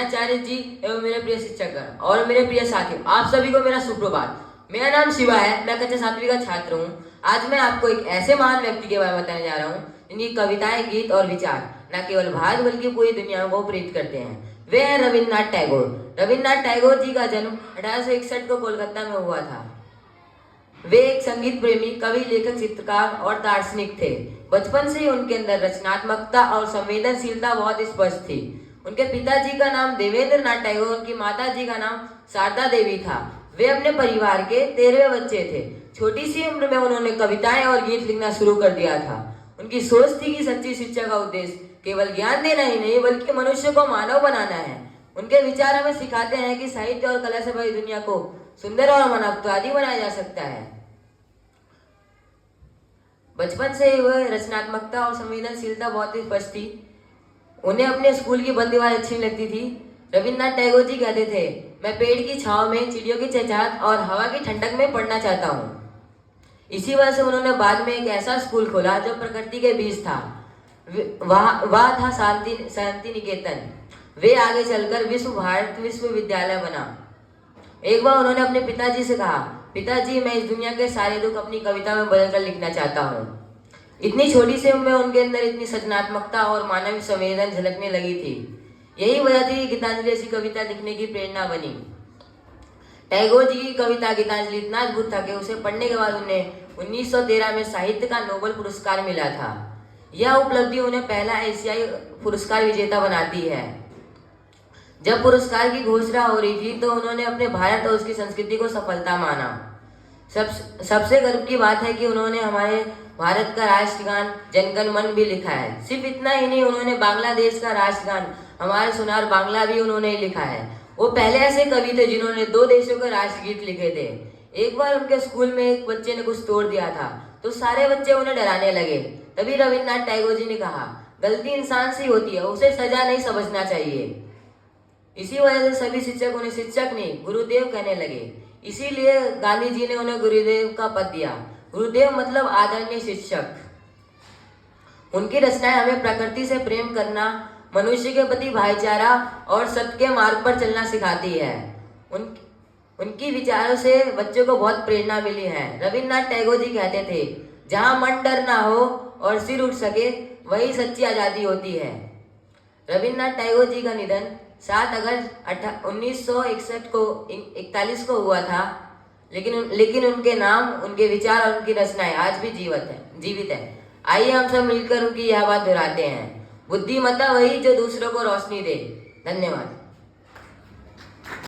आचार्य जी एवं मेरे प्रिय शिक्षकगण और मेरे प्रिय साथियों, आप सभी को मेरा सुप्रभात। मेरा नाम शिवा है, मैं कक्षा 7वीं का छात्र हूँ। आज मैं आपको एक ऐसे महान व्यक्ति के बारे में बताने जा रहा हूँ जिनकी कविताएं, गीत और विचार न केवल भारत बल्कि पूरी दुनिया को प्रेरित करते हैं। वे हैं रविन्द्रनाथ टैगोर। रविन्द्रनाथ टैगोर जी का जन्म 1861 को कोलकाता में हुआ था। वे एक संगीत प्रेमी, कवि, लेखक, चित्रकार और दार्शनिक थे। बचपन से ही उनके अंदर रचनात्मकता और संवेदनशीलता बहुत स्पष्ट थी। उनके पिताजी का नाम देवेंद्र नाथ टैगोर, उनकी माता जी का नाम शारदा देवी था। वे अपने परिवार के 13वें बच्चे थे। छोटी सी उम्र में उन्होंने कविताएं और गीत लिखना शुरू कर दिया था। उनकी सोच थी कि सच्ची शिक्षा का उद्देश्य केवल ज्ञान देना ही नहीं बल्कि मनुष्य को मानव बनाना है। उनके विचार हमें सिखाते हैं कि साहित्य और कला से भरी दुनिया को सुंदर और मानवतावादी बनाया जा सकता है। बचपन से ही वह रचनात्मकता और संवेदनशीलता बहुत ही स्पष्ट थी। उन्हें अपने स्कूल की बंद दीवार अच्छी लगती थी। रविन्द्रनाथ टैगोर जी कहते थे, मैं पेड़ की छांव में, चिड़ियों की चहचहाट और हवा की ठंडक में पढ़ना चाहता हूँ। इसी वजह से उन्होंने बाद में एक ऐसा स्कूल खोला जो प्रकृति के बीच था। वह था शांति निकेतन। वे आगे चलकर विश्व भारत विश्वविद्यालय बना। एक बार उन्होंने अपने पिताजी से कहा, पिताजी, मैं इस दुनिया के सारे दुख अपनी कविता में बदलकर लिखना चाहता हूँ। इतनी छोटी सी उम्र में उनके अंदर इतनी सृजनात्मकता और मानवीय संवेदन झलकने लगी थी। यही वजह थी कि गीतांजलि ऐसी कविता लिखने की प्रेरणा बनी। टैगोर जी की कविता गीतांजलि इतना अद्भुत था कि उसे पढ़ने के बाद उन्हें 1913 में साहित्य का नोबेल पुरस्कार मिला था। यह उपलब्धि उन्हें पहला एशियाई पुरस्कार विजेता बनाती है। जब पुरस्कार की घोषणा हो रही थी तो उन्होंने अपने भारत और उसकी संस्कृति को सफलता माना। सबसे गर्व की बात है कि उन्होंने हमारे भारत का राष्ट्रगान जनगण मन भी लिखा है। सिर्फ इतना ही नहीं, उन्होंने बांग्लादेश का राष्ट्रगान हमारे सोनार बांग्ला भी उन्होंने लिखा है। वो पहले ऐसे कवि थे जिन्होंने 2 देशों के राष्ट्रगीत लिखे थे। एक बार उनके स्कूल में एक बच्चे ने कुछ तोड़ दिया था तो सारे बच्चे उन्हें डराने लगे। तभी रविन्द्रनाथ टैगोर जी ने कहा, गलती इंसान से होती है, उसे सजा नहीं समझना चाहिए। इसी वजह से सभी शिक्षक उन्हें शिक्षक नहीं गुरुदेव कहने लगे। इसीलिए गांधी जी ने उन्हें गुरुदेव का पद दिया। गुरुदेव मतलब आदरणीय शिक्षक। उनकी रचनाएं हमें प्रकृति से प्रेम करना, मनुष्य के प्रति भाईचारा और सत्य के मार्ग पर चलना सिखाती है। उनकी विचारों से बच्चों को बहुत प्रेरणा मिली है। रविन्द्रनाथ टैगोर जी कहते थे, जहां मन डर ना हो और सिर उठ सके वही सच्ची आजादी होती है। रविन्द्रनाथ टैगोर जी का निधन 7 अगस्त 1941 को हुआ था, लेकिन उनके नाम, उनके विचार और उनकी रचनाएं आज भी जीवित है। आइए हम सब मिलकर उनकी यह बात दोहराते हैं, बुद्धिमत्ता वही जो दूसरों को रोशनी दे। धन्यवाद।